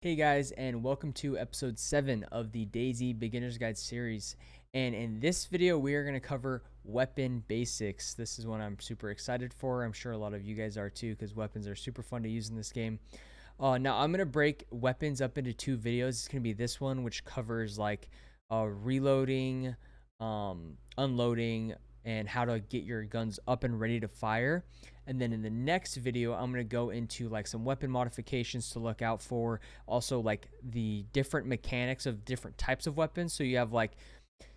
Hey guys, and welcome to episode 7 of the DayZ Beginner's Guide series. And in this video, we are going to cover weapon basics. This is one I'm super excited for. I'm sure a lot of you guys are too, because weapons are super fun to use in this game. Now, I'm going to break weapons up into two videos. It's going to be this one, which covers like reloading, unloading, and how to get your guns up and ready to fire. And then in the next video, I'm going to go into like some weapon modifications to look out for. Also like the different mechanics of different types of weapons. So you have like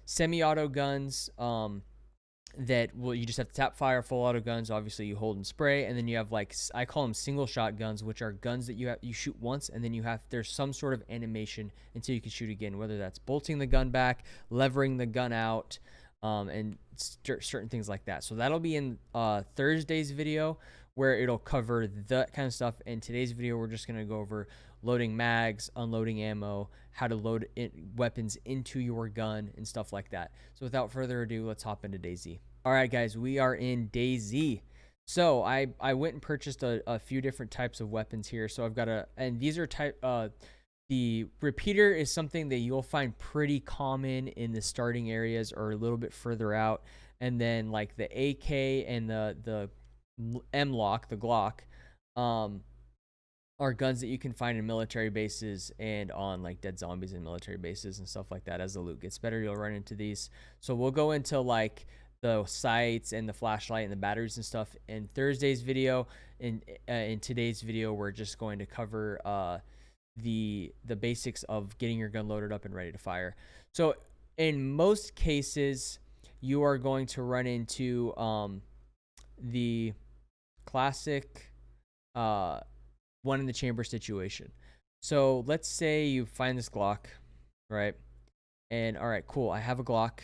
semi-auto guns, that will you just have to tap fire. Full auto guns, obviously you hold and spray. And then you have like, I call them single shot guns, which are guns that you shoot once, and then there's some sort of animation until you can shoot again, whether that's bolting the gun back, levering the gun out, and certain things like that. So that'll be in Thursday's video, where it'll cover that kind of stuff. In today's video, we're just going to go over loading mags, unloading ammo, how to load weapons into your gun, and stuff like that. So without further ado, let's hop into DayZ. All right, guys, we are in DayZ. So I went and purchased a few different types of weapons here. So I've got and these are the repeater is something that you'll find pretty common in the starting areas or a little bit further out. And then like the AK and the M-Lock, the Glock, are guns that you can find in military bases and on like dead zombies in military bases and stuff like that. As the loot gets better, you'll run into these. So we'll go into like the sights and the flashlight and the batteries and stuff in Thursday's video. In today's video, we're just going to cover the basics of getting your gun loaded up and ready to fire. So in most cases, you are going to run into the classic one in the chamber situation. So let's say you find this Glock, right? And all right, cool, I have a Glock,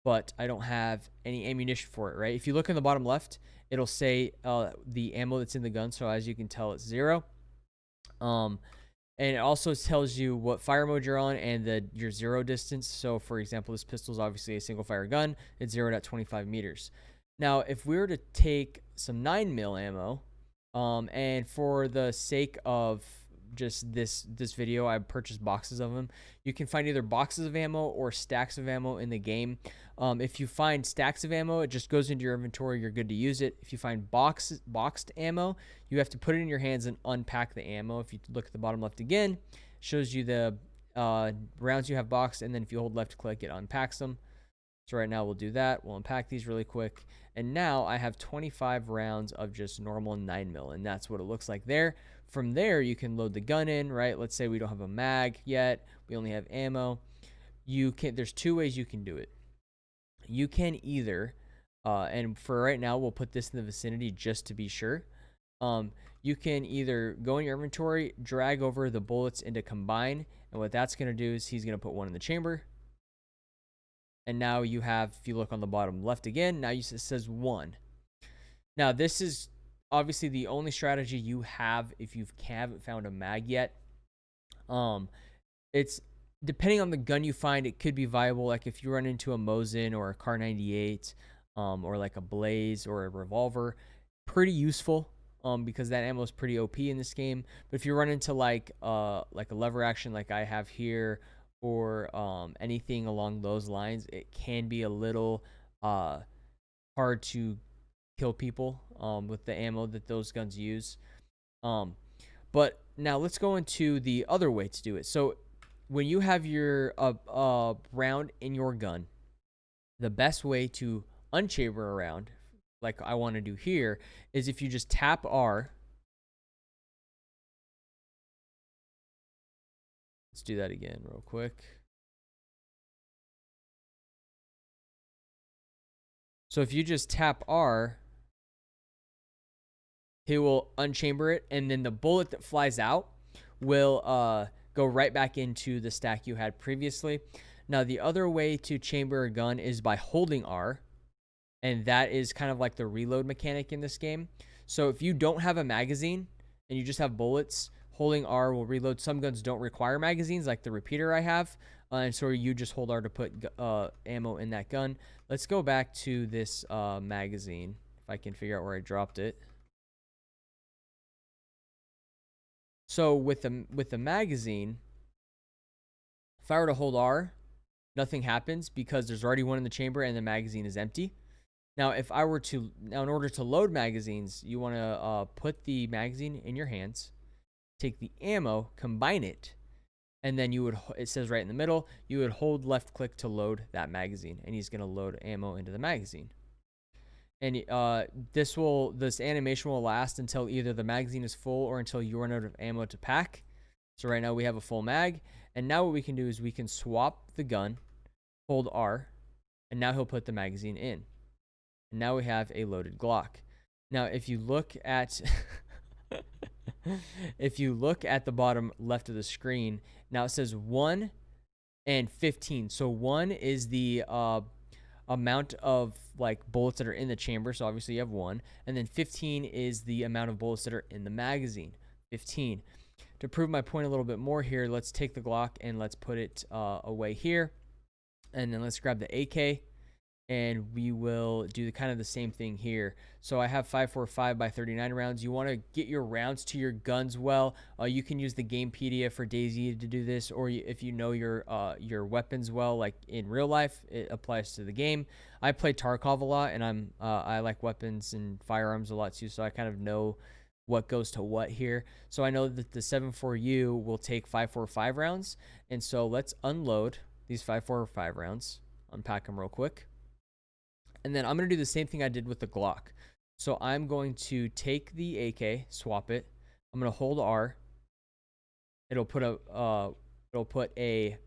but I don't have any ammunition for it, right? If you look in the bottom left, it'll say the ammo that's in the gun. So as you can tell, it's 0. And it also tells you what fire mode you're on and your 0 distance. So for example, this pistol is obviously a single fire gun. It's 0'd at 25 meters. Now, if we were to take some 9mm ammo, and for the sake of just this video, I purchased boxes of them. You can find either boxes of ammo or stacks of ammo in the game. If you find stacks of ammo, it just goes into your inventory. You're good to use it. If you find boxed ammo, you have to put it in your hands and unpack the ammo. If you look at the bottom left again, it shows you the rounds you have boxed, and then if you hold left click, it unpacks them. So right now we'll do that. We'll unpack these really quick. And now I have 25 rounds of just normal 9mm, and that's what it looks like there. From there, you can load the gun in, right? Let's say we don't have a mag yet. We only have ammo. There's two ways you can do it. You can either, and for right now, we'll put this in the vicinity just to be sure. You can either go in your inventory, drag over the bullets into combine, and what that's going to do is he's going to put one in the chamber. And now you have, if you look on the bottom left again, now it says 1. Now this is obviously the only strategy you have if you haven't found a mag yet. It's depending on the gun you find, it could be viable. Like if you run into a Mosin or a Kar 98, or like a Blaze or a revolver, pretty useful. Because that ammo is pretty OP in this game. But if you run into like a lever action like I have here, or anything along those lines, it can be a little hard to kill people with the ammo that those guns use. But now let's go into the other way to do it. So when you have your round in your gun, the best way to unchamber a round, like I want to do here, is if you just tap R. Let's do that again real quick. So if you just tap R, he will unchamber it, and then the bullet that flies out will go right back into the stack you had previously. Now, the other way to chamber a gun is by holding R, and that is kind of like the reload mechanic in this game. So if you don't have a magazine and you just have bullets, holding R will reload. Some guns don't require magazines, like the repeater I have, and so you just hold R to put ammo in that gun. Let's go back to this magazine, if I can figure out where I dropped it. So with the magazine, if I were to hold R, nothing happens because there's already one in the chamber and the magazine is empty. Now, if I were to, now in order to load magazines, you want to put the magazine in your hands, take the ammo, combine it, and then you would, it says right in the middle, you would hold left click to load that magazine, and he's going to load ammo into the magazine. And this animation will last until either the magazine is full or until you run out of ammo to pack. So right now we have a full mag, and now what we can do is we can swap the gun, hold R, and now he'll put the magazine in. And now we have a loaded Glock. Now, if you look at the bottom left of the screen, now it says 1 and 15. So 1 is the amount of like bullets that are in the chamber. So obviously you have 1, and then 15 is the amount of bullets that are in the magazine. 15. To prove my point a little bit more here, let's take the Glock and let's put it away here, and then let's grab the AK. And we will do kind of the same thing here. So I have 5.45 by 39 rounds. You want to get your rounds to your guns well. You can use the Gamepedia for DayZ to do this, or if you know your weapons well, like in real life, it applies to the game. I play Tarkov a lot, and I like weapons and firearms a lot too, so I kind of know what goes to what here. So I know that the 7.4U will take 5.45 rounds, and so let's unload these 5.45 rounds. Unpack them real quick. And then I'm going to do the same thing I did with the Glock. So I'm going to take the AK, swap it. I'm going to hold R. It'll put a bullet in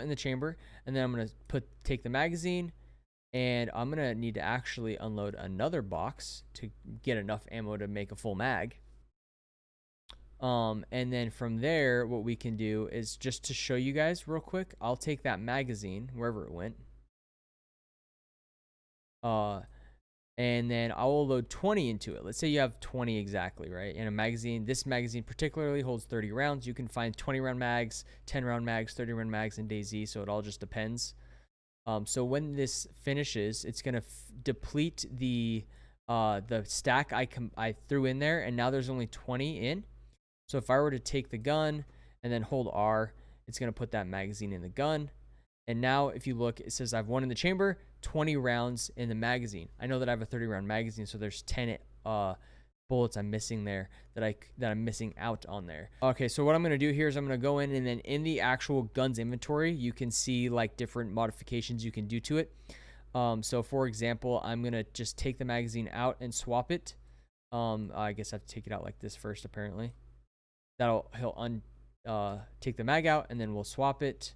the chamber, and then I'm going to take the magazine, and I'm going to need to actually unload another box to get enough ammo to make a full mag. And then from there, what we can do is, just to show you guys real quick, I'll take that magazine wherever it went. And then I will load 20 into it. Let's say you have 20 exactly, right? In a magazine, this magazine particularly holds 30 rounds. You can find 20 round mags, 10 round mags, 30 round mags in DayZ, so it all just depends. So when this finishes, it's gonna deplete the stack I threw in there, and now there's only 20 in. So if I were to take the gun and then hold R, it's gonna put that magazine in the gun. And now if you look, it says I have 1 in the chamber, 20 rounds in the magazine. I know that I have a 30 round magazine, so there's 10 bullets I'm missing there that I'm missing out on there. Okay, so what I'm going to do here is I'm going to go in, and then in the actual guns inventory, you can see like different modifications you can do to it. So for example, I'm going to just take the magazine out and swap it. I guess I have to take it out like this first, apparently. He'll take the mag out, and then we'll swap it.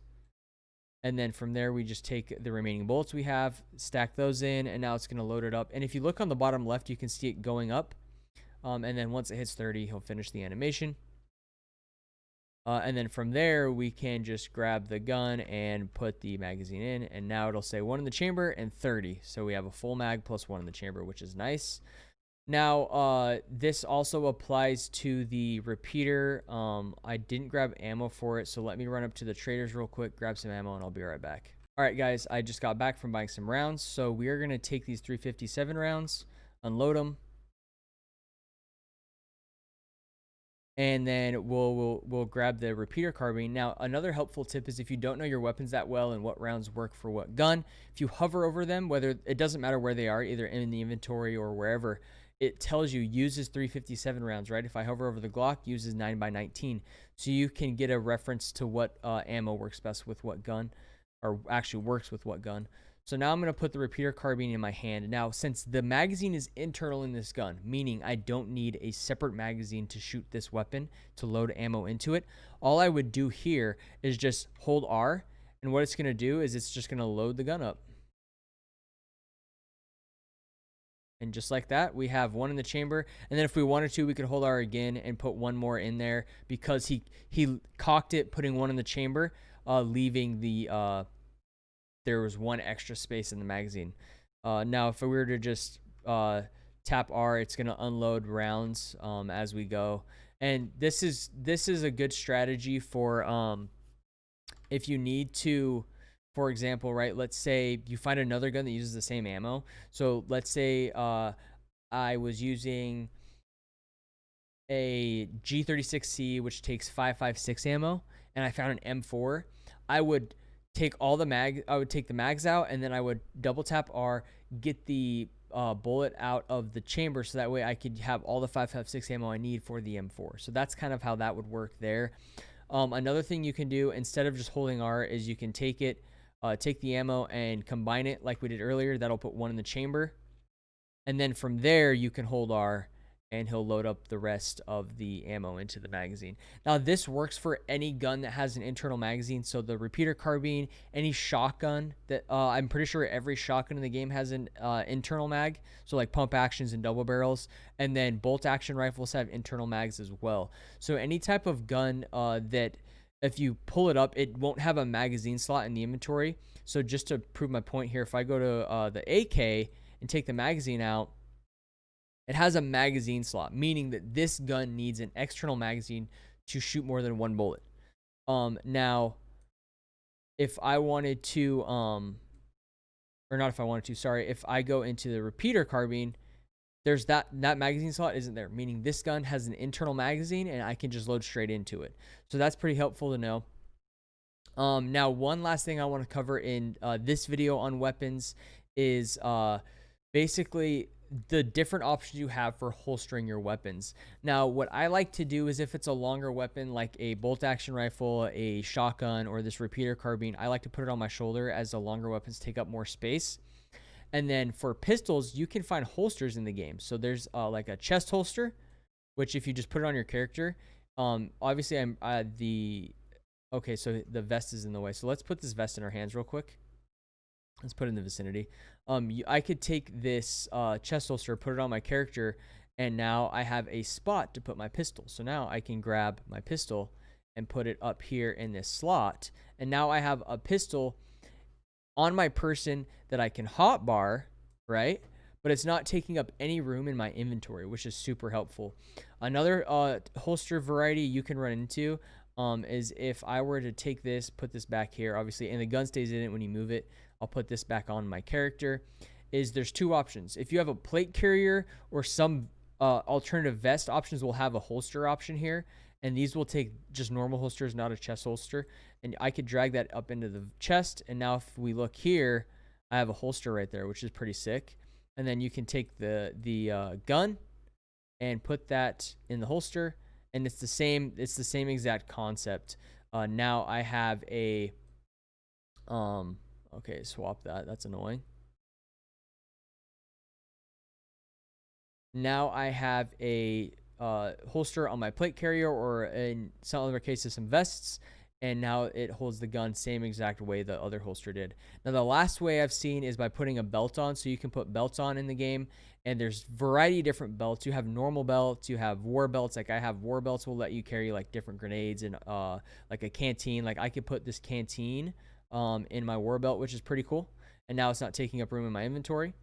And then from there, we just take the remaining bullets we have, stack those in, and now it's going to load it up. And if you look on the bottom left, you can see it going up. And then once it hits 30, he'll finish the animation. And then from there, we can just grab the gun and put the magazine in. And now it'll say 1 in the chamber and 30. So we have a full mag plus 1 in the chamber, which is nice. Now, this also applies to the repeater. I didn't grab ammo for it, so let me run up to the traders real quick, grab some ammo, and I'll be right back. All right, guys, I just got back from buying some rounds, so we are going to take these 357 rounds, unload them, and then we'll grab the repeater carbine. Now, another helpful tip is if you don't know your weapons that well and what rounds work for what gun, if you hover over them, whether it doesn't matter where they are, either in the inventory or wherever, it tells you uses 357 rounds, right? If I hover over the Glock, uses 9x19. So you can get a reference to what ammo works best with what gun, or actually works with what gun. So now I'm going to put the repeater carbine in my hand. Now, since the magazine is internal in this gun, meaning I don't need a separate magazine to shoot this weapon to load ammo into it, all I would do here is just hold R, and what it's going to do is it's just going to load the gun up. And just like that, we have 1 in the chamber. And then if we wanted to, we could hold R again and put 1 more in there, because he cocked it, putting 1 in the chamber, leaving the there was 1 extra space in the magazine. Now, if we were to just tap R, it's going to unload rounds as we go. And this is a good strategy for if you need to. For example, right, let's say you find another gun that uses the same ammo. So let's say I was using a G36C, which takes 5.56 ammo, and I found an M4, I would take the mags out, and then I would double tap R, get the bullet out of the chamber, so that way I could have all the 5.56 ammo I need for the M4. So that's kind of how that would work there. Another thing you can do instead of just holding R is you can take the ammo and combine it like we did earlier. That'll put one in the chamber, and then from there you can hold R and he'll load up the rest of the ammo into the magazine. Now this works for any gun that has an internal magazine. So the repeater carbine, any shotgun that I'm pretty sure every shotgun in the game has an internal mag. So like pump actions and double barrels, and then bolt action rifles have internal mags as well. So any type of gun that if you pull it up, it won't have a magazine slot in the inventory. So just to prove my point here, if I go to the AK and take the magazine out, it has a magazine slot, meaning that this gun needs an external magazine to shoot more than one bullet. Now, if I wanted to, if I go into the repeater carbine, there's that magazine slot isn't there, meaning this gun has an internal magazine and I can just load straight into it. So that's pretty helpful to know. Now, one last thing I want to cover in this video on weapons is basically the different options you have for holstering your weapons. Now, what I like to do is if it's a longer weapon like a bolt action rifle, a shotgun, or this repeater carbine, I like to put it on my shoulder as the longer weapons take up more space. And then for pistols, you can find holsters in the game. So there's like a chest holster, which if you just put it on your character, obviously okay, so the vest is in the way. So let's put this vest in our hands real quick. Let's put it in the vicinity. I could take this chest holster, put it on my character, and now I have a spot to put my pistol. So now I can grab my pistol and put it up here in this slot. And now I have a pistol on my person that I can hotbar, right? But it's not taking up any room in my inventory, which is super helpful. Another holster variety you can run into is if I were to take this, put this back here, obviously, and the gun stays in it when you move it. I'll put this back on my character. There's two options. If you have a plate carrier or some alternative vest options, will have a holster option here, and these will take just normal holsters, not a chest holster. And I could drag that up into the chest, and now if we look here, I have a holster right there, which is pretty sick. And then you can take the gun and put that in the holster, and it's the same exact concept. Now I have a okay, swap that. That's annoying. Now I have a holster on my plate carrier, or in some other cases, some vests, and now it holds the gun same exact way the other holster did. Now, the last way I've seen is by putting a belt on. So you can put belts on in the game, and there's a variety of different belts. You have normal belts, you have war belts. Like I have war belts will let you carry like different grenades and like a canteen. Like I could put this canteen in my war belt, which is pretty cool. And now it's not taking up room in my inventory.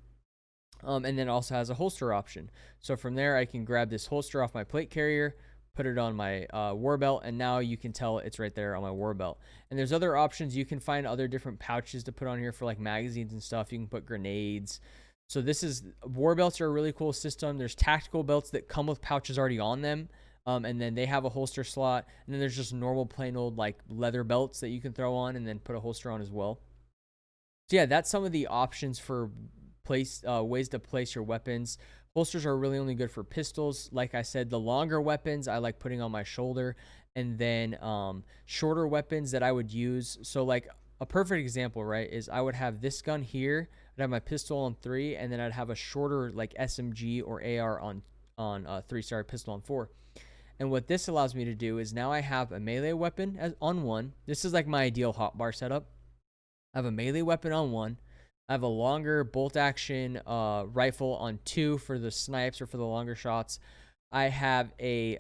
And then it also has a holster option. So from there, I can grab this holster off my plate carrier, put it on my war belt, and now you can tell it's right there on my war belt. And there's other options. You can find other different pouches to put on here for like magazines and stuff. You can put grenades. So war belts are a really cool system. There's tactical belts that come with pouches already on them. And then they have a holster slot. And then there's just normal plain old like leather belts that you can throw on and then put a holster on as well. So yeah, that's some of the options for ways to place your weapons. Holsters are really only good for pistols. Like I said, the longer weapons I like putting on my shoulder, and then shorter weapons that I would use. So like a perfect example, right, is I would have this gun here. I'd have my pistol on 3, and then I'd have a shorter like SMG or AR on 3. Sorry, pistol on 4. And what this allows me to do is now I have a melee weapon on 1. This is like my ideal hotbar setup. I have a melee weapon on 1. I have a longer bolt action rifle on 2 for the snipes or for the longer shots. I have a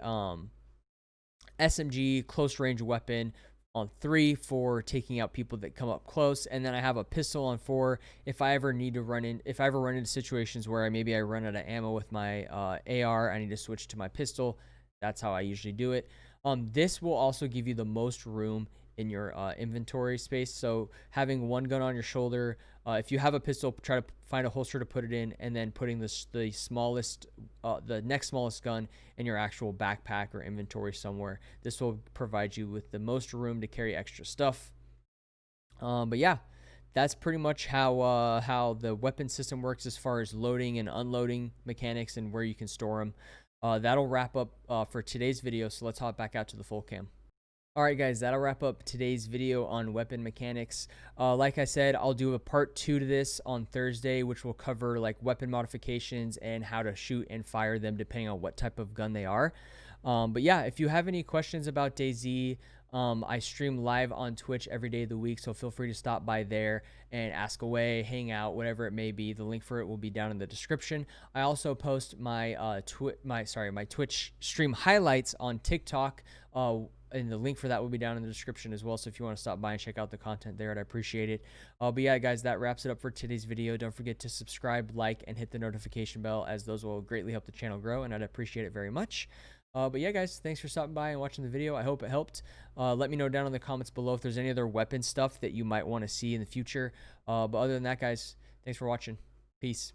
SMG close range weapon on 3 for taking out people that come up close, and then I have a pistol on 4 if I ever run into situations where maybe I run out of ammo with my AR, I need to switch to my pistol. That's how I usually do it. This will also give you the most room in your inventory space. So having one gun on your shoulder, if you have a pistol, try to find a holster to put it in, and then putting the smallest, the next smallest gun in your actual backpack or inventory somewhere. This will provide you with the most room to carry extra stuff. But yeah, that's pretty much how the weapon system works as far as loading and unloading mechanics and where you can store them. That'll wrap up for today's video. So let's hop back out to the full cam. All right, guys, that'll wrap up today's video on weapon mechanics. Like I said, I'll do a part 2 to this on Thursday, which will cover like weapon modifications and how to shoot and fire them depending on what type of gun they are. But yeah, if you have any questions about DayZ, I stream live on Twitch every day of the week, so feel free to stop by there and ask away, hang out, whatever it may be. The link for it will be down in the description. I also post my Twitch stream highlights on TikTok. And the link for that will be down in the description as well. So if you want to stop by and check out the content there, I'd appreciate it. But yeah, guys, that wraps it up for today's video. Don't forget to subscribe, like, and hit the notification bell, as those will greatly help the channel grow, and I'd appreciate it very much. But yeah, guys, thanks for stopping by and watching the video. I hope it helped. Let me know down in the comments below if there's any other weapon stuff that you might want to see in the future. But other than that, guys, thanks for watching. Peace.